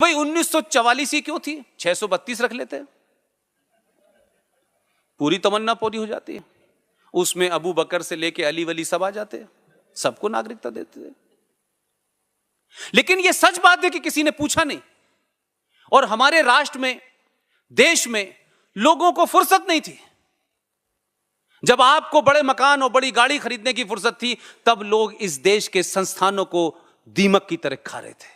भाई 1944 ही क्यों थी, 632 रख लेते, पूरी तमन्ना पूरी हो जाती है। उसमें अबू बकर से लेके अली वली सब आ जाते, सबको नागरिकता देते थे। लेकिन यह सच बात है कि किसी ने पूछा नहीं, और हमारे राष्ट्र में, देश में लोगों को फुर्सत नहीं थी। जब आपको बड़े मकान और बड़ी गाड़ी खरीदने की फुर्सत थी, तब लोग इस देश के संस्थानों को दीमक की तरह खा रहे थे।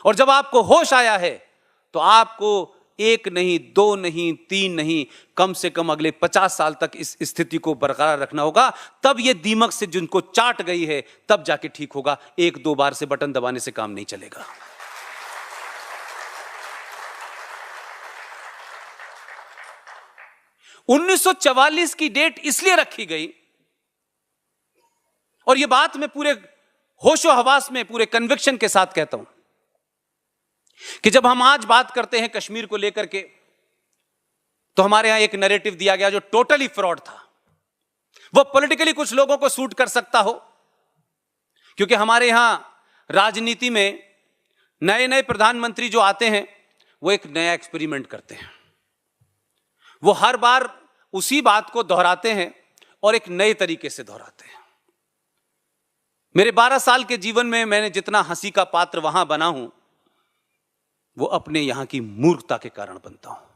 और जब आपको होश आया है, तो आपको 1 नहीं, 2 नहीं, 3 नहीं, कम से कम अगले 50 साल तक इस स्थिति को बरकरार रखना होगा। तब यह दीमक से जिनको चाट गई है, तब जाके ठीक होगा। 1-2 बार से बटन दबाने से काम नहीं चलेगा। उन्नीस 1944 की डेट इसलिए रखी गई, और यह बात मैं पूरे होशो हवास में, पूरे कन्विक्शन के साथ कहता हूं, कि जब हम आज बात करते हैं कश्मीर को लेकर के, तो हमारे यहां एक नैरेटिव दिया गया जो टोटली फ्रॉड था। वो पॉलिटिकली कुछ लोगों को सूट कर सकता हो, क्योंकि हमारे यहां राजनीति में नए नए प्रधानमंत्री जो आते हैं, वो एक नया एक्सपेरिमेंट करते हैं। वो हर बार उसी बात को दोहराते हैं और एक नए तरीके से दोहराते हैं। मेरे 12 साल के जीवन में मैंने जितना हंसी का पात्र वहां बना हूं, वो अपने यहां की मूर्खता के कारण बनता हूं,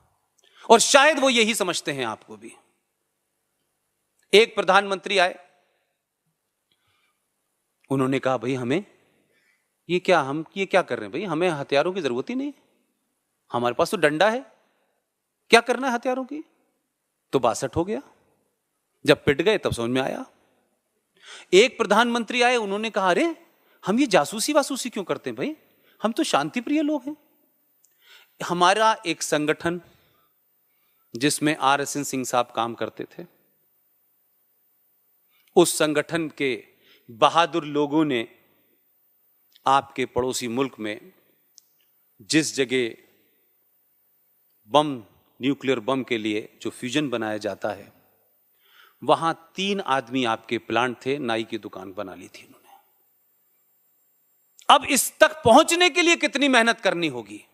और शायद वो यही समझते हैं आपको भी। एक प्रधानमंत्री आए, उन्होंने कहा भाई हमें ये क्या कर रहे हैं भाई, हमें हथियारों की जरूरत ही नहीं, हमारे पास तो डंडा है, क्या करना है हथियारों की। तो 62 हो गया। जब पिट गए तब समझ में आया। एक प्रधानमंत्री आए, उन्होंने कहा अरे हम ये जासूसी वासूसी क्यों करते हैं भाई, हम तो शांति प्रिय लोग हैं। हमारा एक संगठन जिसमें RSN सिंह साहब काम करते थे, उस संगठन के बहादुर लोगों ने आपके पड़ोसी मुल्क में जिस जगह बम, न्यूक्लियर बम के लिए जो फ्यूजन बनाया जाता है, वहां 3 आदमी आपके प्लांट थे, नाई की दुकान बना ली थी उन्होंने। अब इस तक पहुंचने के लिए कितनी मेहनत करनी होगी।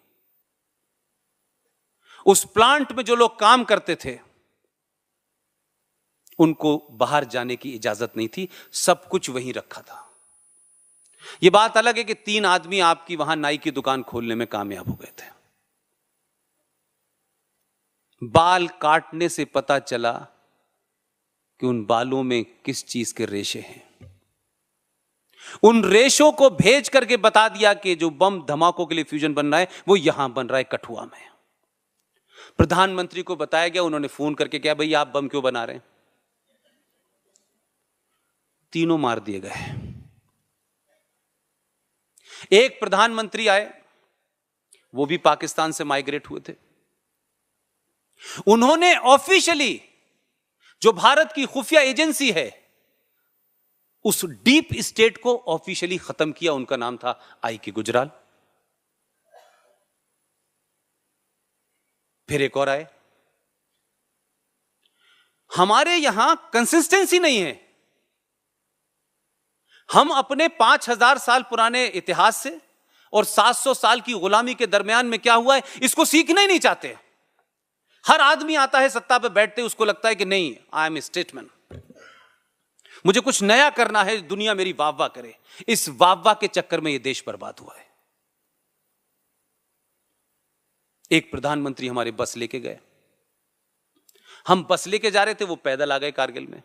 उस प्लांट में जो लोग काम करते थे, उनको बाहर जाने की इजाजत नहीं थी, सब कुछ वहीं रखा था। यह बात अलग है कि 3 आदमी आपकी वहां नाई की दुकान खोलने में कामयाब हो गए थे। बाल काटने से पता चला कि उन बालों में किस चीज के रेशे हैं। उन रेशों को भेज करके बता दिया कि जो बम धमाकों के लिए फ्यूजन बन रहा है, वो यहां बन रहा है, कठुआ में। प्रधानमंत्री को बताया गया, उन्होंने फोन करके कहा भाई आप बम क्यों बना रहे हैं। तीनों मार दिए गए। एक प्रधानमंत्री आए, वो भी पाकिस्तान से माइग्रेट हुए थे। उन्होंने ऑफिशियली जो भारत की खुफिया एजेंसी है, उस डीप स्टेट को ऑफिशियली खत्म किया। उनका नाम था IK गुजराल। फिर एक और आए। हमारे यहां कंसिस्टेंसी नहीं है। हम अपने 5000 साल पुराने इतिहास से और 700 साल की गुलामी के दरमियान में क्या हुआ है, इसको सीखना ही नहीं चाहते। हर आदमी आता है सत्ता पे बैठते, उसको लगता है कि नहीं, आई एम ए स्टेटमैन, मुझे कुछ नया करना है, दुनिया मेरी वाह वाह करे। इस वाह वाह के चक्कर में यह देश बर्बाद हुआ है। एक प्रधानमंत्री हमारे बस लेके गए, हम बस लेके जा रहे थे, वो पैदल आ गए कारगिल में।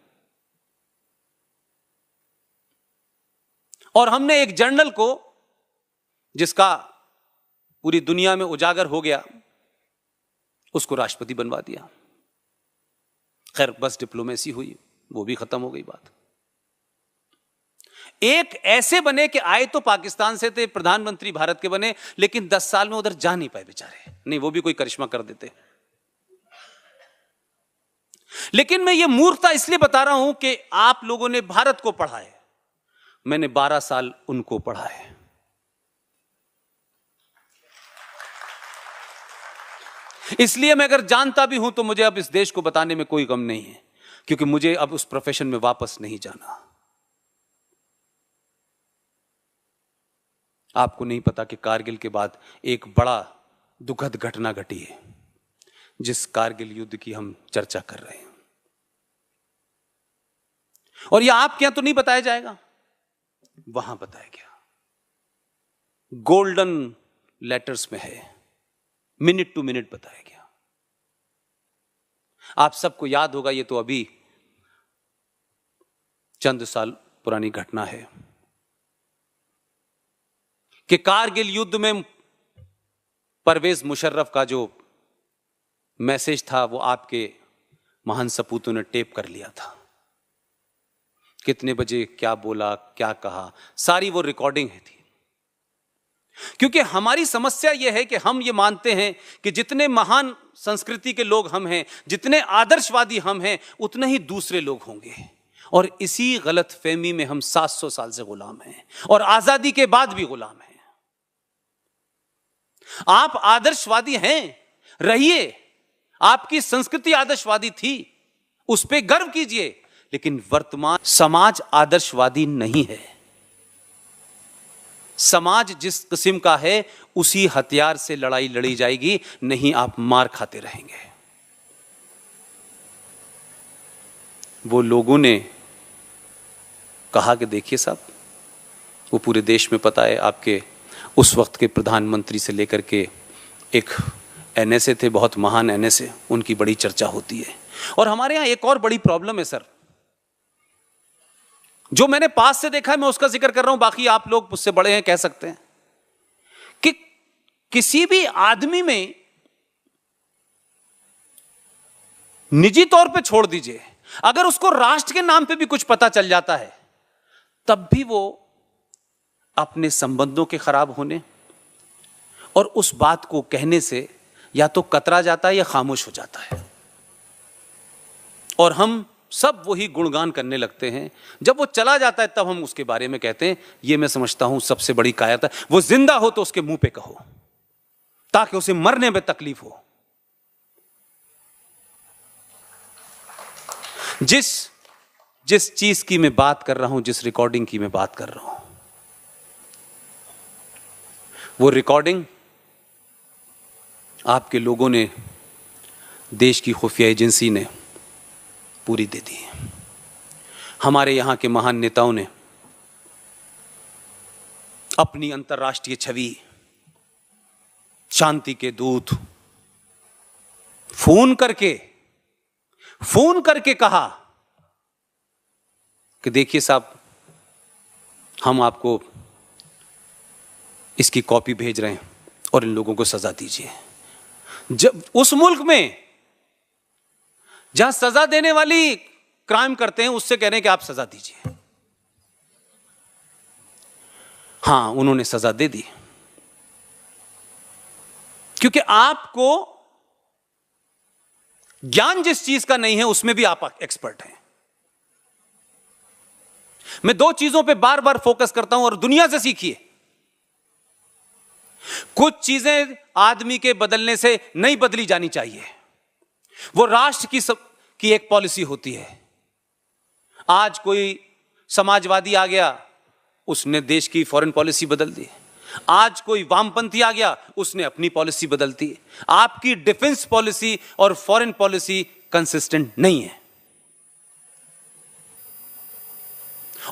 और हमने एक जर्नल को, जिसका पूरी दुनिया में उजागर हो गया, उसको राष्ट्रपति बनवा दिया। खैर बस डिप्लोमेसी हुई, वो भी खत्म हो गई बात। एक ऐसे बने कि आए तो पाकिस्तान से थे, प्रधानमंत्री भारत के बने, लेकिन 10 साल में उधर जा नहीं पाए बेचारे। नहीं, वो भी कोई करिश्मा कर देते। लेकिन मैं ये मूर्खता इसलिए बता रहा हूं कि आप लोगों ने भारत को पढ़ा है, मैंने 12 साल उनको पढ़ा है। इसलिए मैं अगर जानता भी हूं तो मुझे अब इस देश को बताने में कोई गम नहीं है, क्योंकि मुझे अब उस प्रोफेशन में वापस नहीं जाना। आपको नहीं पता कि कारगिल के बाद एक बड़ा दुखद घटना घटी है, जिस कारगिल युद्ध की हम चर्चा कर रहे हैं। और यह आपके यहां तो नहीं बताया जाएगा, वहां बताया गया, गोल्डन लेटर्स में है, मिनट टू मिनट बताया गया। आप सबको याद होगा, ये तो अभी चंद साल पुरानी घटना है कि कारगिल युद्ध में परवेज मुशर्रफ का जो मैसेज था वो आपके महान सपूतों ने टेप कर लिया था। कितने बजे क्या बोला, क्या कहा, सारी वो रिकॉर्डिंग है थी। क्योंकि हमारी समस्या यह है कि हम ये मानते हैं कि जितने महान संस्कृति के लोग हम हैं, जितने आदर्शवादी हम हैं, उतने ही दूसरे लोग होंगे। और इसी गलत फहमी में हम 700 साल से गुलाम हैं और आजादी के बाद भी गुलाम हैं। आप आदर्शवादी हैं, रहिए, आपकी संस्कृति आदर्शवादी थी, उस पर गर्व कीजिए, लेकिन वर्तमान समाज आदर्शवादी नहीं है। समाज जिस किस्म का है उसी हथियार से लड़ाई लड़ी जाएगी, नहीं आप मार खाते रहेंगे। वो लोगों ने कहा कि देखिए साहब, वो पूरे देश में पता है, आपके उस वक्त के प्रधानमंत्री से लेकर के एक एनएसए थे, बहुत महान एनएसए, उनकी बड़ी चर्चा होती है। और हमारे यहां एक और बड़ी प्रॉब्लम है सर, जो मैंने पास से देखा है, मैं उसका जिक्र कर रहा हूं, बाकी आप लोग मुझसे बड़े हैं, कह सकते हैं कि किसी भी आदमी में, निजी तौर पे छोड़ दीजिए, अगर उसको राष्ट्र के नाम पे भी कुछ पता चल जाता है, तब भी वो अपने संबंधों के खराब होने और उस बात को कहने से या तो कतरा जाता है या खामोश हो जाता है। और हम सब वही गुणगान करने लगते हैं। जब वो चला जाता है तब हम उसके बारे में कहते हैं। ये मैं समझता हूं सबसे बड़ी कायरता। वो जिंदा हो तो उसके मुंह पे कहो, ताकि उसे मरने में तकलीफ हो। जिस चीज की मैं बात कर रहा हूं, जिस रिकॉर्डिंग की मैं बात कर रहा हूं, वो रिकॉर्डिंग आपके लोगों ने, देश की खुफिया एजेंसी ने पूरी दे दी। हमारे यहां के महान नेताओं ने अपनी अंतर्राष्ट्रीय छवि, शांति के दूत, फोन करके कहा कि देखिए साहब, हम आपको इसकी कॉपी भेज रहे हैं और इन लोगों को सजा दीजिए। जब उस मुल्क में जहां सजा देने वाली क्राइम करते हैं, उससे कह रहे हैं कि आप सजा दीजिए। हां, उन्होंने सजा दे दी, क्योंकि आपको ज्ञान जिस चीज का नहीं है उसमें भी आप एक्सपर्ट हैं। मैं दो चीजों पे बार बार फोकस करता हूं और दुनिया से सीखिए। कुछ चीजें आदमी के बदलने से नहीं बदली जानी चाहिए, वो राष्ट्र की एक पॉलिसी होती है। आज कोई समाजवादी आ गया, उसने देश की फॉरेन पॉलिसी बदल दी। आज कोई वामपंथी आ गया, उसने अपनी पॉलिसी बदल दी। आपकी डिफेंस पॉलिसी और फॉरेन पॉलिसी कंसिस्टेंट नहीं है।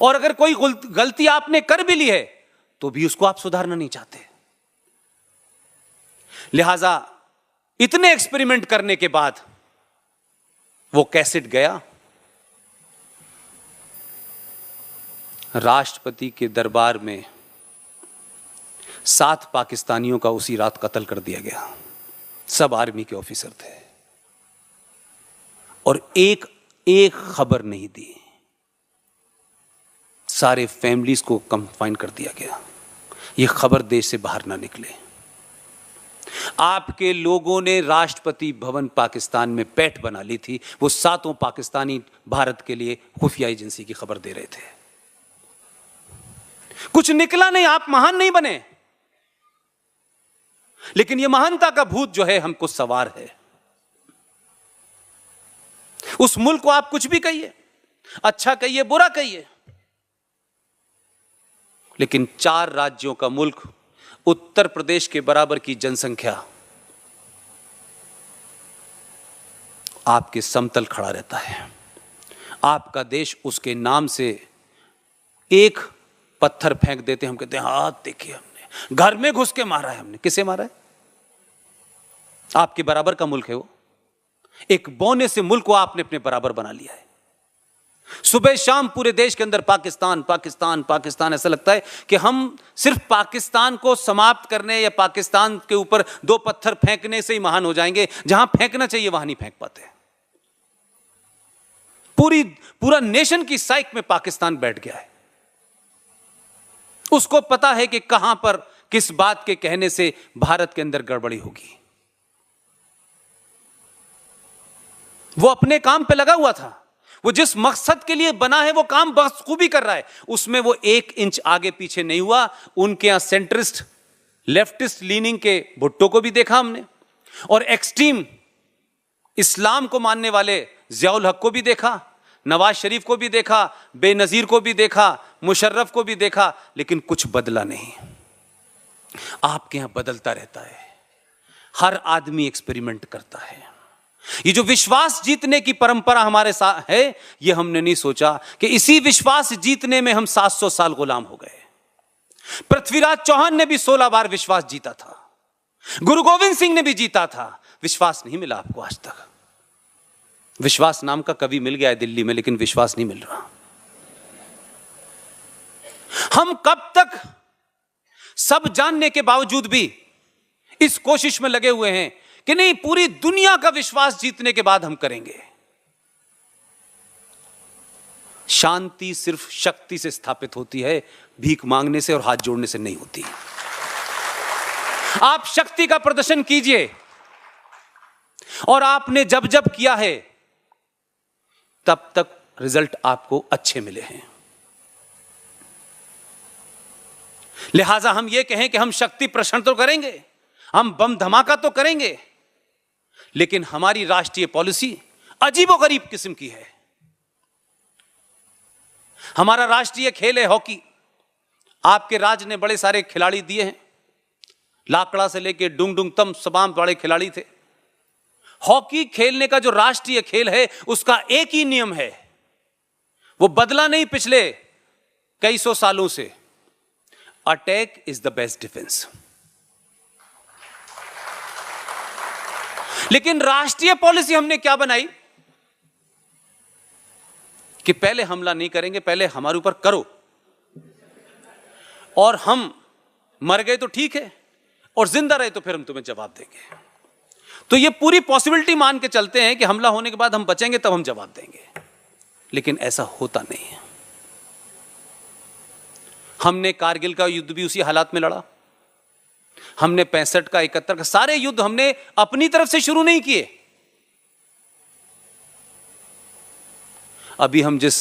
और अगर कोई गलती आपने कर भी ली है तो भी उसको आप सुधारना नहीं चाहते। लिहाजा इतने एक्सपेरिमेंट करने के बाद वो कैसेट गया, राष्ट्रपति के दरबार में 7 पाकिस्तानियों का उसी रात कत्ल कर दिया गया। सब आर्मी के ऑफिसर थे और एक खबर नहीं दी। सारे फैमिलीज को कंफाइन कर दिया गया, ये खबर देश से बाहर ना निकले। आपके लोगों ने राष्ट्रपति भवन पाकिस्तान में पैठ बना ली थी। वो 7 पाकिस्तानी भारत के लिए खुफिया एजेंसी की खबर दे रहे थे। कुछ निकला नहीं, आप महान नहीं बने, लेकिन ये महानता का भूत जो है हमको सवार है। उस मुल्क को आप कुछ भी कहिए, अच्छा कहिए, बुरा कहिए, लेकिन 4 राज्यों का मुल्क, उत्तर प्रदेश के बराबर की जनसंख्या, आपके समतल खड़ा रहता है। आपका देश उसके नाम से एक पत्थर फेंक देते हैं, हम कहते हैं हाथ देखिए हमने घर में घुस के मारा है। हमने किसे मारा है? आपके बराबर का मुल्क है वो। एक बौने से मुल्क को आपने अपने बराबर बना लिया है। सुबह शाम पूरे देश के अंदर पाकिस्तान पाकिस्तान पाकिस्तान। ऐसा लगता है कि हम सिर्फ पाकिस्तान को समाप्त करने या पाकिस्तान के ऊपर 2 पत्थर फेंकने से ही महान हो जाएंगे। जहां फेंकना चाहिए वहां नहीं फेंक पाते। पूरा नेशन की साइक में पाकिस्तान बैठ गया है। उसको पता है कि कहां पर किस बात के कहने से भारत के अंदर गड़बड़ी होगी। वो अपने काम पे लगा हुआ था। वो जिस मकसद के लिए बना है वो काम बखूबी कर रहा है। उसमें वो 1 इंच आगे पीछे नहीं हुआ। उनके यहां सेंट्रिस्ट लेफ्टिस्ट लीनिंग के भुट्टो को भी देखा हमने, और एक्सट्रीम इस्लाम को मानने वाले जियाउल हक को भी देखा, नवाज शरीफ को भी देखा, बेनजीर को भी देखा, मुशर्रफ को भी देखा, लेकिन कुछ बदला नहीं। आपके यहां बदलता रहता है। हर आदमी एक्सपेरिमेंट करता है। ये जो विश्वास जीतने की परंपरा हमारे साथ है, ये हमने नहीं सोचा कि इसी विश्वास जीतने में हम 700 साल गुलाम हो गए। पृथ्वीराज चौहान ने भी 16 बार विश्वास जीता था। गुरु गोविंद सिंह ने भी जीता था। विश्वास नहीं मिला आपको आज तक। विश्वास नाम का कवि मिल गया है दिल्ली में, लेकिन विश्वास नहीं मिल रहा। हम कब तक सब जानने के बावजूद भी इस कोशिश में लगे हुए हैं कि नहीं, पूरी दुनिया का विश्वास जीतने के बाद हम करेंगे। शांति सिर्फ शक्ति से स्थापित होती है, भीख मांगने से और हाथ जोड़ने से नहीं होती। आप शक्ति का प्रदर्शन कीजिए, और आपने जब जब किया है तब तक रिजल्ट आपको अच्छे मिले हैं। लिहाजा हम यह कहें कि हम शक्ति प्रदर्शन तो करेंगे, हम बम धमाका तो करेंगे, लेकिन हमारी राष्ट्रीय पॉलिसी अजीबोगरीब किस्म की है। हमारा राष्ट्रीय खेल है हॉकी। आपके राज्य ने बड़े सारे खिलाड़ी दिए हैं, लाकड़ा से लेके डुंग डुंग तम तमाम बड़े खिलाड़ी थे। हॉकी खेलने का जो राष्ट्रीय खेल है उसका एक ही नियम है, वो बदला नहीं पिछले कई सौ सालों से। Attack is the best defence. लेकिन राष्ट्रीय पॉलिसी हमने क्या बनाई कि पहले हमला नहीं करेंगे, पहले हमारे ऊपर करो, और हम मर गए तो ठीक है, और जिंदा रहे तो फिर हम तुम्हें जवाब देंगे। तो ये पूरी पॉसिबिलिटी मान के चलते हैं कि हमला होने के बाद हम बचेंगे तब हम जवाब देंगे, लेकिन ऐसा होता नहीं है। हमने कारगिल का युद्ध भी उसी हालात में लड़ा। हमने 65 का 71 का सारे युद्ध हमने अपनी तरफ से शुरू नहीं किए। अभी हम जिस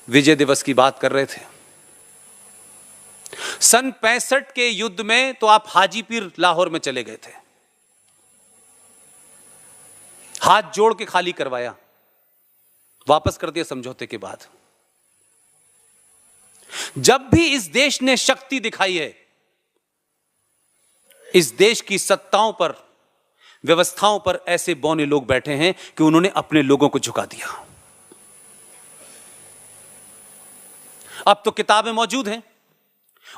विजय दिवस की बात कर रहे थे, सन 65 के युद्ध में तो आप हाजीपीर लाहौर में चले गए थे, हाथ जोड़ के खाली करवाया, वापस कर दिया समझौते के बाद। जब भी इस देश ने शक्ति दिखाई है, इस देश की सत्ताओं पर, व्यवस्थाओं पर ऐसे बौने लोग बैठे हैं कि उन्होंने अपने लोगों को झुका दिया। अब तो किताबें मौजूद हैं,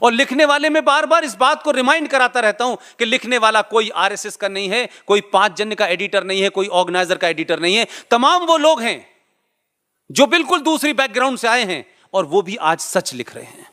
और लिखने वाले मैं बार बार इस बात को रिमाइंड कराता रहता हूं कि लिखने वाला कोई आरएसएस का नहीं है, कोई 5 जन का एडिटर नहीं है, कोई ऑर्गेनाइजर का एडिटर नहीं है। तमाम वो लोग हैं जो बिल्कुल दूसरी बैकग्राउंड से आए हैं, और वो भी आज सच लिख रहे हैं।